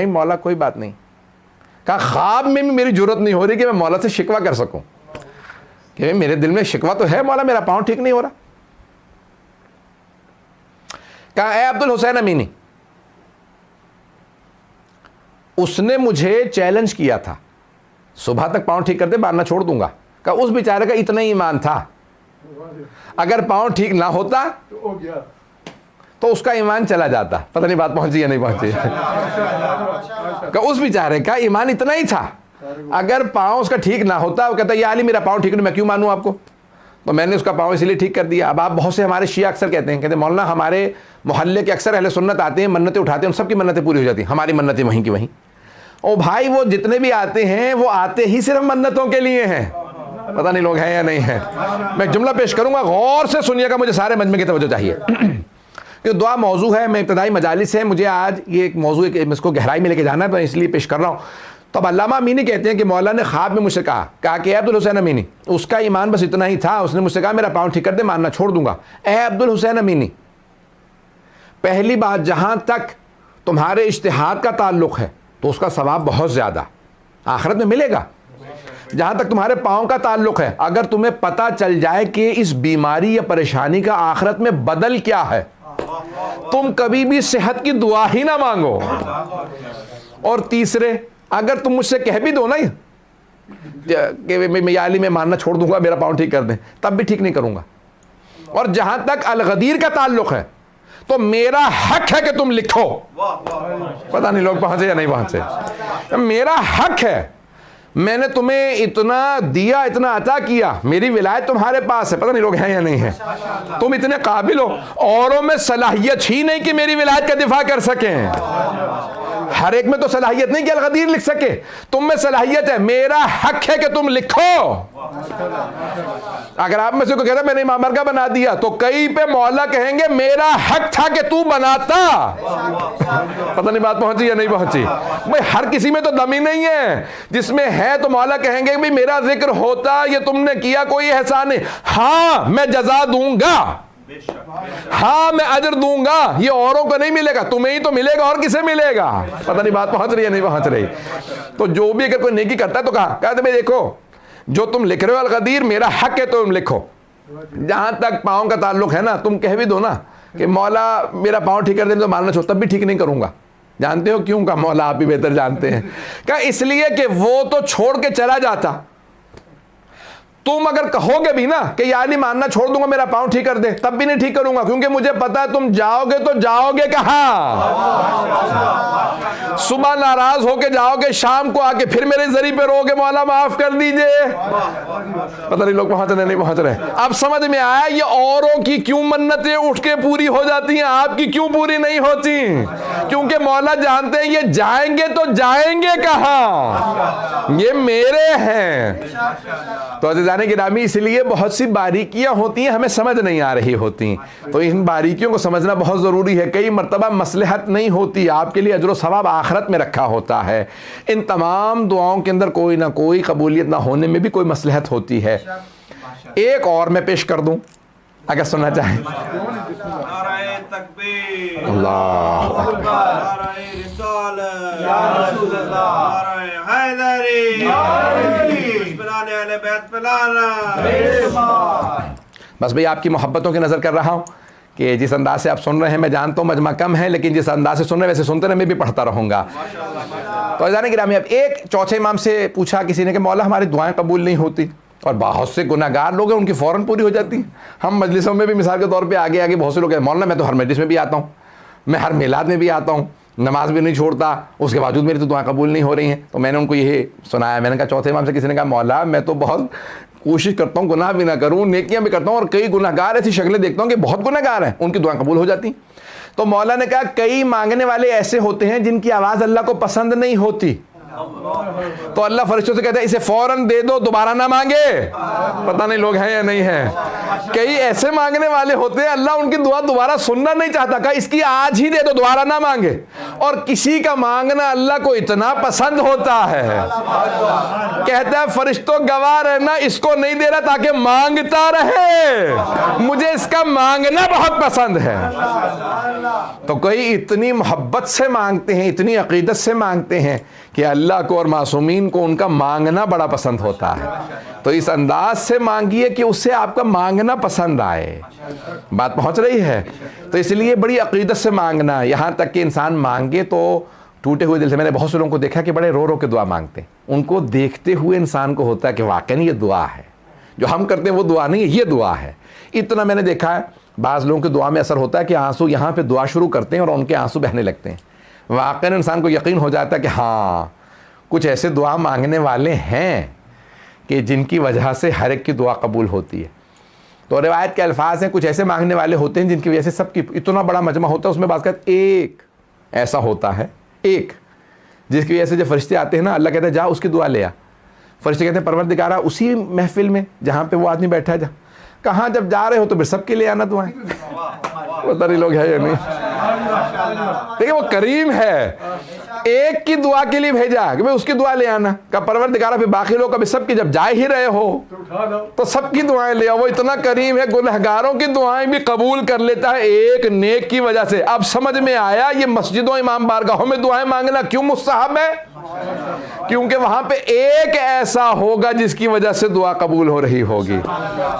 نہیں مولا کوئی بات نہیں. کہا خواب میں بھی میری ضرورت نہیں ہو رہی کہ میں مولا سے شکوہ کر سکوں کہ میرے دل میں شکوہ تو ہے مولا میرا پاؤں ٹھیک نہیں ہو رہا. کہا اے عبد الحسین امینی, اس نے مجھے چیلنج کیا تھا صبح تک پاؤں ٹھیک کر دے مارنا چھوڑ دوں گا. کہا اس بیچارے کا اتنا ہی ایمان تھا, اگر پاؤں ٹھیک نہ ہوتا تو اس کا ایمان چلا جاتا. پتہ نہیں بات پہنچی یا نہیں پہنچی. کہ اس بیچارے کا ایمان اتنا ہی تھا, اگر پاؤں اس کا ٹھیک نہ ہوتا وہ کہتا یا علی میرا پاؤں ٹھیک نہیں, میں کیوں مانوں آپ کو, تو میں نے اس کا پاؤں اسی لیے ٹھیک کر دیا. اب آپ بہت سے ہمارے شیعہ اکثر کہتے ہیں مولانا ہمارے محلے کے اکثر اہل سنت آتے ہیں منتیں اٹھاتے ہیں, ان سب کی منتیں پوری ہو جاتی ہیں, ہماری منتیں وہیں کی وہیں. او بھائی وہ جتنے بھی آتے ہیں وہ آتے ہی صرف منتوں کے لیے ہیں. پتہ نہیں لوگ ہیں یا نہیں ہیں. میں جملہ پیش کروں گا, غور سے سنیے گا, مجھے سارے مجمع کی توجہ چاہیے. یہ دعا موضوع ہے, میں ابتدائی مجالس ہے, مجھے آج یہ ایک موضوع اس کو گہرائی میں لے کے جانا ہے تو اس لیے پیش کر رہا ہوں. تو اب علامہ امینی کہتے ہیں کہ مولا نے خواب میں مجھ سے کہا کہ عبد الحسین امینی, اس کا ایمان بس اتنا ہی تھا, اس نے مجھ سے کہا میرا پاؤں ٹھیک کر دے ماننا چھوڑ دوں گا. اے عبد الحسین امینی, پہلی بات جہاں تک تمہارے اجتہاد کا تعلق ہے تو اس کا ثواب بہت زیادہ آخرت میں ملے گا. جہاں تک تمہارے پاؤں کا تعلق ہے, اگر تمہیں پتہ چل جائے کہ اس بیماری یا پریشانی کا آخرت میں بدل کیا ہے, تم کبھی بھی صحت کی دعا ہی نہ مانگو. اور تیسرے, اگر تم مجھ سے کہہ بھی دو نا کہ یا علی میں ماننا چھوڑ دوں گا میرا پاؤں ٹھیک کر دیں, تب بھی ٹھیک نہیں کروں گا. اور جہاں تک الغدیر کا تعلق ہے تو میرا حق ہے کہ تم لکھو. پتہ نہیں لوگ پہنچے یا نہیں پہنچے. میرا حق ہے, میں نے تمہیں اتنا دیا, اتنا عطا کیا, میری ولایت تمہارے پاس ہے. پتہ نہیں لوگ ہیں یا نہیں ہیں. تم اتنے قابل ہو, اوروں میں صلاحیت ہی نہیں کہ میری ولایت کا دفاع کر سکیں. ہر ایک میں تو صلاحیت نہیں کہ الغدیر لکھ سکے, تم میں صلاحیت ہے, میرا حق ہے کہ تم لکھو. اگر آپ میں سے کوئی کہہ رہا ہے میں نے امام مرگا بنا دیا, تو کئی پہ مولا کہیں گے میرا حق تھا کہ تو بناتا. پتہ نہیں بات پہنچی یا نہیں پہنچی. بھائی ہر کسی میں تو دم ہی نہیں ہے, جس میں ہے تو مولا کہیں گے بھائی میرا ذکر ہوتا, یہ تم نے کیا کوئی احسان نہیں, ہاں میں جزا دوں گا, ہاں میں اجر دوں گا, یہ اوروں کو نہیں ملے گا, تمہیں ہی تو ملے گا, اور کسے ملے گا. پتہ نہیں بات پہنچ رہی ہے نہیں پہنچ رہی. تو جو بھی اگر کوئی نیکی کرتا ہے تو کہتے بھائی دیکھو جو تم لکھ رہے ہو الغدیر میرا حق ہے تو تم لکھو. جہاں تک پاؤں کا تعلق ہے نا, تم کہہ بھی دو نا کہ مولا میرا پاؤں ٹھیک کر دیں تو مارنا چھوڑ, تب بھی ٹھیک نہیں کروں گا. جانتے ہو کیوں؟ کا مولا آپ ہی بہتر جانتے ہیں. کہ اس لیے کہ وہ تو چھوڑ کے چلا جاتا, تم اگر کہو گے بھی نا کہ یا علی ماننا چھوڑ دوں گا میرا پاؤں ٹھیک کر دے, تب بھی نہیں ٹھیک کروں گا, کیونکہ مجھے پتا ہے تم جاؤ گے تو جاؤ گے کہاں. صبح ناراض ہو کے جاؤ گے, شام کو آ کے پھر میرے ذریعے پہ رو گے مولا معاف کر دیجئے. پتہ نہیں لوگ پہنچ رہے نہیں پہنچ رہے. اب سمجھ میں آیا یہ اوروں کی کیوں منتیں اٹھ کے پوری ہو جاتی ہیں, آپ کی کیوں پوری نہیں ہوتی. کیونکہ مولا جانتے ہیں یہ جائیں گے تو جائیں گے کہاں, یہ میرے ہیں. تو عزیزان گرامی, اس لیے بہت سی باریکیاں ہوتی ہیں ہمیں سمجھ نہیں آ رہی ہوتی, تو ان باریکیوں کو سمجھنا بہت ضروری ہے. کئی مرتبہ مصلحت نہیں ہوتی, آپ کے لیے اجر و ثواب آخرت میں رکھا ہوتا ہے. ان تمام دعاؤں کے اندر کوئی نہ کوئی قبولیت نہ ہونے میں بھی کوئی مصلحت ہوتی ہے. ایک اور میں پیش کر دوں اگر سننا چاہیں. اللہ بس بھئی آپ کی محبتوں کی نظر کر رہا ہوں کہ جس انداز سے آپ سن رہے ہیں, میں جانتا ہوں مجمع کم ہے, لیکن جس انداز سے سن رہے ہیں ویسے سنتے رہے, میں بھی پڑھتا رہوں گا. تو عزیزان گرامی, اب ایک چوتھے امام سے پوچھا کسی نے کہ مولا ہماری دعائیں قبول نہیں ہوتی, اور بہت سے گناہگار لوگ ہیں ان کی فوراً پوری ہو جاتی ہیں. ہم مجلسوں میں بھی مثال کے طور پہ آگے آگے بہت سے لوگ ہیں, مولانا میں تو ہر مجلس میں بھی آتا ہوں, میں ہر میلاد میں بھی آتا ہوں, نماز بھی نہیں چھوڑتا, اس کے باوجود میری تو دعائیں قبول نہیں ہو رہی ہیں. تو میں نے ان کو یہ سنایا, میں نے کہا چوتھے امام سے کسی نے کہا مولا میں تو بہت کوشش کرتا ہوں گناہ بھی نہ کروں, نیکیاں بھی کرتا ہوں, اور کئی گناہگار ایسی شکلیں دیکھتا ہوں کہ بہت گناہگار ہیں, ان کی دعائیں قبول ہو جاتی ہیں. تو مولا نے کہا کئی مانگنے والے ایسے ہوتے ہیں جن کی آواز اللہ کو پسند نہیں ہوتی, تو اللہ فرشتوں سے کہتا ہے اسے فوراً دے دو, دوبارہ نہ مانگے. پتہ نہیں لوگ ہیں یا نہیں ہیں. کئی ایسے مانگنے والے ہوتے ہیں اللہ ان کی دعا دوبارہ سننا نہیں چاہتا, کہا اس کی آج ہی دے دو, دوبارہ نہ مانگے. اور کسی کا مانگنا اللہ کو اتنا پسند ہوتا ہے, کہتا ہے فرشتوں گواہ رہنا اس کو نہیں دے رہا تاکہ مانگتا رہے, مجھے اس کا مانگنا بہت پسند ہے. تو کوئی اتنی محبت سے مانگتے ہیں, اتنی عقیدت سے مانگتے ہیں کہ اللہ کو اور معصومین کو ان کا مانگنا بڑا پسند ہوتا ہے. تو اس انداز سے مانگیے کہ اس سے آپ کا مانگنا پسند آئے. بات پہنچ رہی ہے؟ تو اس لیے بڑی عقیدت سے مانگنا, یہاں تک کہ انسان مانگے تو ٹوٹے ہوئے دل سے. میں نے بہت سے لوگوں کو دیکھا کہ بڑے رو رو کے دعا مانگتے ہیں, ان کو دیکھتے ہوئے انسان کو ہوتا ہے کہ واقعی یہ دعا ہے, جو ہم کرتے ہیں وہ دعا نہیں ہے, یہ دعا ہے. اتنا میں نے دیکھا ہے بعض لوگوں کے دعا میں اثر ہوتا ہے کہ آنسو یہاں پہ دعا شروع کرتے ہیں اور ان کے آنسو بہنے لگتے ہیں. واقعی انسان کو یقین ہو جاتا ہے کہ ہاں کچھ ایسے دعا مانگنے والے ہیں کہ جن کی وجہ سے ہر ایک کی دعا قبول ہوتی ہے. تو روایت کے الفاظ ہیں, کچھ ایسے مانگنے والے ہوتے ہیں جن کی وجہ سے سب کی, اتنا بڑا مجمع ہوتا ہے اس میں بعض کہتے ایک ایسا ہوتا ہے, ایک جس کی وجہ سے جب فرشتے آتے ہیں نا, اللہ کہتا ہے جا اس کی دعا لے آ. فرشتے کہتے ہیں پروردگارا اسی محفل میں جہاں پہ وہ آدمی بیٹھا ہے, جا کہاں جب جا رہے ہو تو پھر سب کے لیے آنا دعائیں. پتہ نہیں لوگ ہے یا نہیں. دیکھیں وہ کریم ہے, ایک کی دعا کے لیے بھیجا کہ بھئی اس کی دعا لے آنا. کہ پروردگارہ پھر باقی لوگ کبھی سب کی جب جا ہی رہے ہو تو سب کی دعائیں لے آؤ. وہ اتنا کریم ہے, گنہگاروں کی دعائیں بھی قبول کر لیتا ہے ایک نیک کی وجہ سے. اب سمجھ میں آیا یہ مسجدوں امام بارگاہوں میں دعائیں مانگنا کیوں مستحب ہے, کیونکہ وہاں پہ ایک ایسا ہوگا جس کی وجہ سے دعا قبول ہو رہی ہوگی.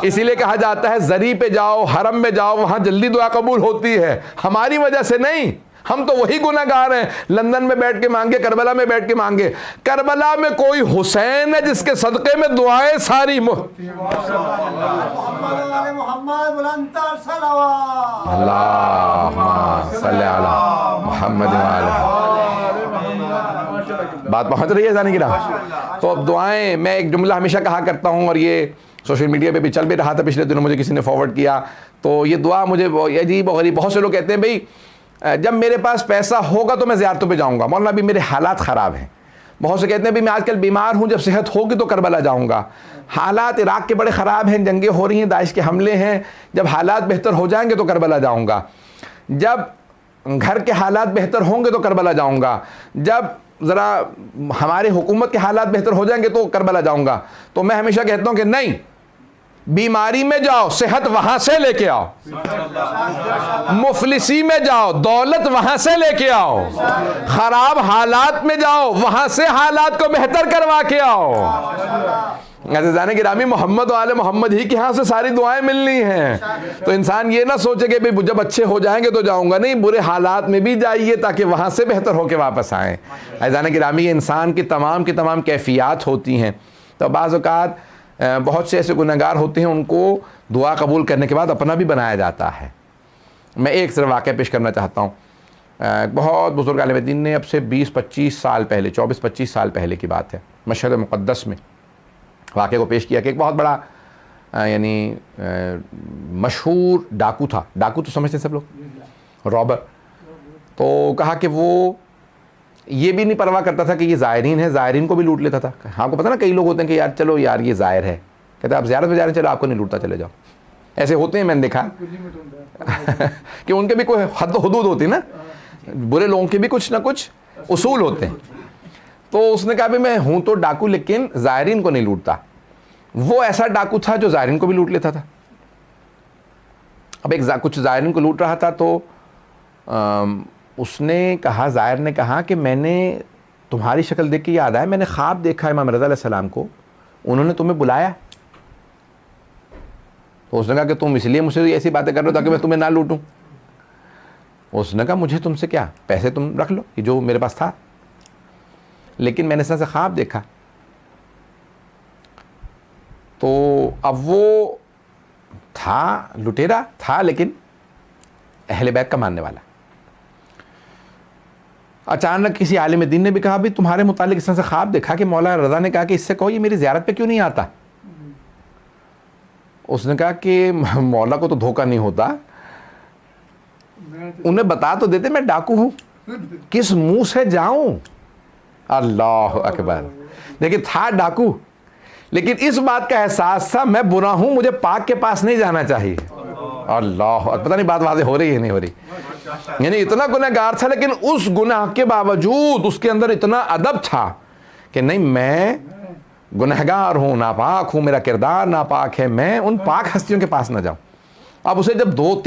اسی لیے کہا جاتا ہے زری پہ جاؤ, حرم میں جاؤ, وہاں جلدی دعا قبول ہوتی ہے, ہماری وجہ سے نہیں. ہم تو وہی گناہگار ہیں, لندن میں بیٹھ کے مانگے, کربلا میں بیٹھ کے مانگے. کربلا میں کوئی حسین ہے جس کے صدقے میں دعائیں ساری اللہم صلی علی محمد بات پہنچ رہی ہے جانے کی راہ. تو اب دعائیں, میں ایک جملہ ہمیشہ کہا کرتا ہوں اور یہ سوشل میڈیا پہ بھی چل بھی رہا تھا پچھلے دنوں, مجھے کسی نے فارورڈ کیا. تو یہ دعا مجھے عجیب و غریب, بہت سے لوگ کہتے ہیں بھئی جب میرے پاس پیسہ ہوگا تو میں زیارتوں پہ جاؤں گا, مولانا ابھی میرے حالات خراب ہیں. بہت سے کہتے ہیں بھئی میں آج کل بیمار ہوں, جب صحت ہوگی تو کربلا جاؤں گا. حالات عراق کے بڑے خراب ہیں, جنگیں ہو رہی ہیں, داعش کے حملے ہیں, جب حالات بہتر ہو جائیں گے تو کربلا جاؤں گا. جب گھر کے حالات بہتر ہوں گے تو کربلا جاؤں گا. جب ذرا ہمارے حکومت کے حالات بہتر ہو جائیں گے تو کربلا جاؤں گا. تو میں ہمیشہ کہتا ہوں کہ نہیں, بیماری میں جاؤ, صحت وہاں سے لے کے آؤ. مفلسی میں جاؤ, دولت وہاں سے لے کے آؤ. خراب حالات میں جاؤ, وہاں سے حالات کو بہتر کروا کے آؤ. عزیزان گرامی, محمد و آل محمد ہی کے ہاں سے ساری دعائیں ملنی ہیں. تو انسان یہ نہ سوچے کہ بھئی جب اچھے ہو جائیں گے تو جاؤں گا. نہیں, برے حالات میں بھی جائیے تاکہ وہاں سے بہتر ہو کے واپس آئیں. عزیزان گرامی, یہ انسان کی تمام کیفیات ہوتی ہیں. تو بعض اوقات بہت سے ایسے گنہگار ہوتے ہیں, ان کو دعا قبول کرنے کے بعد اپنا بھی بنایا جاتا ہے. میں ایک صرف واقعہ پیش کرنا چاہتا ہوں. بہت بزرگ عالم دین نے اب سے 20-25 سال پہلے, 24-25 سال پہلے کی بات ہے, مشہد مقدس میں واقعے کو پیش کیا کہ ایک بہت بڑا یعنی مشہور ڈاکو تھا. ڈاکو تو سمجھتے ہیں سب لوگ, رابر. تو کہا کہ وہ یہ بھی نہیں پرواہ کرتا تھا کہ یہ زائرین ہے, زائرین کو بھی لوٹ لیتا تھا. آپ کو پتہ نا کئی لوگ ہوتے ہیں کہ یار چلو یار یہ زائر ہے, کہتے ہیں آپ زیارت پہ جا رہے ہیں, چلو آپ کو نہیں لوٹتا, چلے جاؤ. ایسے ہوتے ہیں, میں نے دیکھا کہ ان کے بھی کوئی حد و حدود ہوتی ہے نا, برے لوگوں کے بھی کچھ نہ کچھ اصول ہوتے ہیں. تو اس نے کہا بھی میں ہوں تو ڈاکو لیکن زائرین کو نہیں لوٹتا. وہ ایسا ڈاکو تھا جو زائرین کو بھی لوٹ لیتا تھا. اب ایک کچھ زائرین کو لوٹ رہا تھا, تو اس نے کہا, زائر نے کہا کہ میں نے تمہاری شکل دیکھ کے یاد آیا, میں نے خواب دیکھا امام رضا علیہ السلام کو, انہوں نے تمہیں بلایا. تو اس نے کہا کہ تم اس لیے مجھ سے ایسی باتیں کر رہے ہو تاکہ میں تمہیں نہ لوٹوں. اس نے کہا مجھے تم سے کیا, پیسے تم رکھ لو, یہ جو میرے پاس تھا, لیکن میں نے اس طرح سے خواب دیکھا. تو اب وہ تھا لٹیرا تھا لیکن اہل بیت کا ماننے والا. اچانک کسی عالم دین نے بھی کہا بھی تمہارے متعلق اس طرح سے خواب دیکھا کہ مولا رضا نے کہا کہ اس سے کہو یہ میری زیارت پہ کیوں نہیں آتا. اس نے کہا کہ مولا کو تو دھوکہ نہیں ہوتا, انہیں بتا تو دیتے میں ڈاکو ہوں, کس منہ سے جاؤں. اللہ اکبر. دیکھیں تھا ڈاکو, لیکن اس بات کا احساس تھا میں برا ہوں, مجھے پاک کے پاس نہیں جانا چاہیے. اللہ, پتہ نہیں بات واضح ہو رہی ہے نہیں ہو رہی. یعنی اتنا گنہگار تھا, لیکن اس گناہ کے باوجود اس کے اندر اتنا ادب تھا کہ نہیں, میں گنہگار ہوں, ناپاک ہوں, میرا کردار ناپاک ہے, میں ان پاک ہستیوں کے پاس نہ جاؤں. اب اسے جب 2-3